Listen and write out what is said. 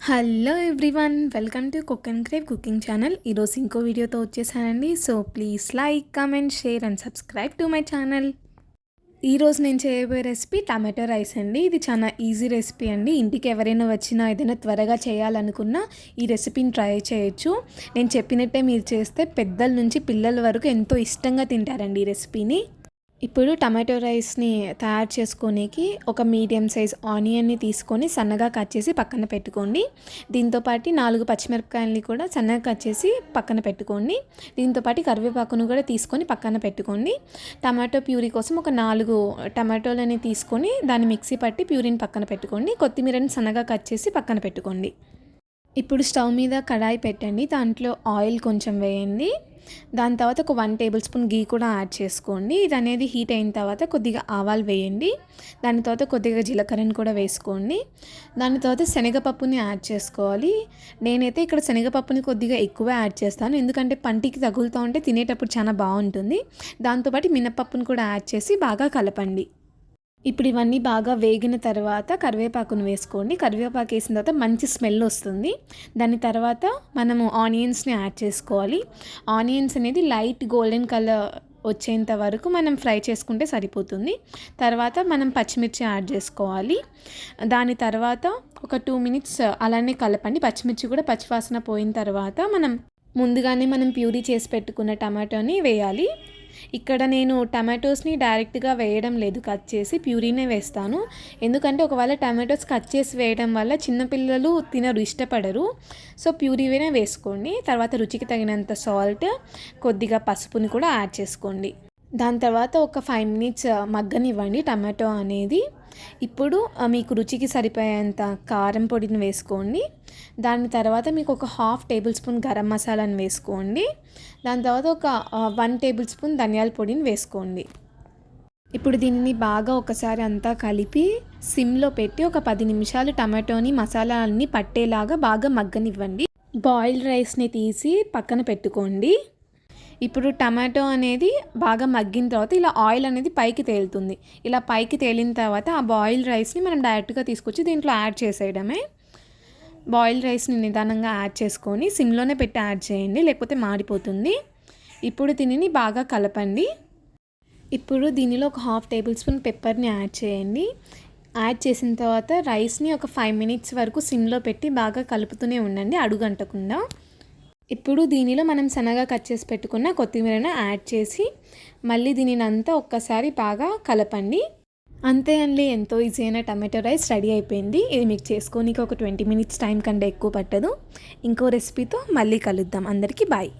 Hello everyone, welcome to cook and crave cooking channel. ఈరోజు ఇంకో వీడియోతో వచ్చేసానండి. So please like, comment, share and subscribe to my channel. ఈరోజు నేను చేయబోయే రెసిపీ టమాటో రైస్ అండి. ఇది చాలా ఈజీ రెసిపీ అండి. ఇంటికి ఎవరైనా వచ్చినా ఏదైనా త్వరగా చేయాలనుకున్నా ఈ రెసిపీని ట్రై చేయొచ్చు. నేను చెప్పినట్టే మీరు చేస్తే పెద్దల నుంచి పిల్లల వరకు ఎంతో ఇష్టంగా తింటారండి ఈ రెసిపీని. ఇప్పుడు టమాటో రైస్ని తయారు చేసుకోనికి ఒక మీడియం సైజ్ ఆనియన్ని తీసుకొని సన్నగా కట్ చేసి పక్కన పెట్టుకోండి. దీంతోపాటు 4 పచ్చిమిరపకాయలని కూడా సన్నగా కట్ చేసి పక్కన పెట్టుకోండి. దీంతోపాటు కరివేపాకును కూడా తీసుకొని పక్కన పెట్టుకోండి. టమాటో ప్యూరీ కోసం ఒక 4 టమాటోలని తీసుకొని దాన్ని మిక్సీ పట్టి ప్యూరీని పక్కన పెట్టుకోండి. కొత్తిమీరని సన్నగా కట్ చేసి పక్కన పెట్టుకోండి. ఇప్పుడు స్టవ్ మీద కడాయి పెట్టండి. దాంట్లో ఆయిల్ కొంచెం వేయండి. దాని తర్వాత ఒక 1 టేబుల్ స్పూన్ గీ కూడా యాడ్ చేసుకోండి. ఇది అనేది హీట్ అయిన తర్వాత కొద్దిగా ఆవాలు వేయండి. దాని తర్వాత కొద్దిగా జీలకర్రని కూడా వేసుకోండి. దాని తర్వాత శనగపప్పుని యాడ్ చేసుకోవాలి. నేనైతే ఇక్కడ శనగపప్పుని కొద్దిగా ఎక్కువ యాడ్ చేస్తాను, ఎందుకంటే పంటికి తగులుతూ ఉంటే తినేటప్పుడు చాలా బాగుంటుంది. దాంతోపాటు మినపప్పుని కూడా యాడ్ చేసి బాగా కలపండి. ఇప్పుడు ఇవన్నీ బాగా వేగిన తర్వాత కరివేపాకును వేసుకోండి. కరివేపాకు వేసిన తర్వాత మంచి స్మెల్ వస్తుంది. దాని తర్వాత మనము ఆనియన్స్ని యాడ్ చేసుకోవాలి. ఆనియన్స్ అనేది లైట్ గోల్డెన్ కలర్ వచ్చేంత వరకు మనం ఫ్రై చేసుకుంటే సరిపోతుంది. తర్వాత మనం పచ్చిమిర్చి యాడ్ చేసుకోవాలి. దాని తర్వాత ఒక 2 మినిట్స్ అలానే కలపండి. పచ్చిమిర్చి కూడా పచ్చివాసన పోయిన తర్వాత ముందుగానే మనం ప్యూరీ చేసి పెట్టుకున్న టమాటోని వేయాలి. ఇక్కడ నేను టమాటోస్ని డైరెక్ట్గా వేయడం లేదు, కట్ చేసి ప్యూరీనే వేస్తాను. ఎందుకంటే ఒకవేళ టమాటోస్ కట్ చేసి వేయడం వల్ల చిన్నపిల్లలు తినరు, ఇష్టపడరు. సో ప్యూరీనే వేసుకోండి. తర్వాత రుచికి తగినంత సాల్ట్, కొద్దిగా పసుపుని కూడా యాడ్ చేసుకోండి. దాని తర్వాత ఒక 5 మినిట్స్ మగ్గనివ్వండి టమాటో అనేది. ఇప్పుడు మీకు రుచికి సరిపోయేంత కారం పొడిని వేసుకోండి. దాని తర్వాత మీకు ఒక 1/2 టేబుల్ స్పూన్ గరం మసాలాని వేసుకోండి. దాని తర్వాత ఒక 1 టేబుల్ స్పూన్ ధనియాల పొడిని వేసుకోండి. ఇప్పుడు దీనిని బాగా ఒకసారి అంతా కలిపి సిమ్లో పెట్టి ఒక 10 నిమిషాలు టమాటోని మసాలా అన్నీ పట్టేలాగా బాగా మగ్గనివ్వండి. బాయిల్డ్ రైస్ని తీసి పక్కన పెట్టుకోండి. ఇప్పుడు టమాటో అనేది బాగా మగ్గిన తర్వాత ఇలా ఆయిల్ అనేది పైకి తేలుతుంది. ఇలా పైకి తేలిన తర్వాత ఆ బాయిల్డ్ రైస్ని మనం డైరెక్ట్గా తీసుకొచ్చి దీంట్లో యాడ్ చేసేయడమే. బాయిల్డ్ రైస్ని నిదానంగా యాడ్ చేసుకొని సిమ్లోనే పెట్టి యాడ్ చేయండి, లేకపోతే మాడిపోతుంది. ఇప్పుడు దీనిని బాగా కలపండి. ఇప్పుడు దీనిలో ఒక 1/2 టేబుల్ స్పూన్ పెప్పర్ని యాడ్ చేయండి. యాడ్ చేసిన తర్వాత రైస్ని ఒక 5 మినిట్స్ వరకు సిమ్లో పెట్టి బాగా కలుపుతూనే ఉండండి, అడుగంటకుండా. ఇప్పుడు దీనిలో మనం సన్నగా కట్ చేసి పెట్టుకున్న కొత్తిమీరను యాడ్ చేసి మళ్ళీ దీనిని అంతా ఒక్కసారి బాగా కలపండి. అంతే అండి, ఎంతో ఈజీ అయిన టమాటో రైస్ రెడీ అయిపోయింది. ఇది మీకు చేసుకోనికి ఒక 20 మినిట్స్ టైం కంటే ఎక్కువ పట్టదు. ఇంకో రెసిపీతో మళ్ళీ కలుద్దాం. అందరికీ బాయ్.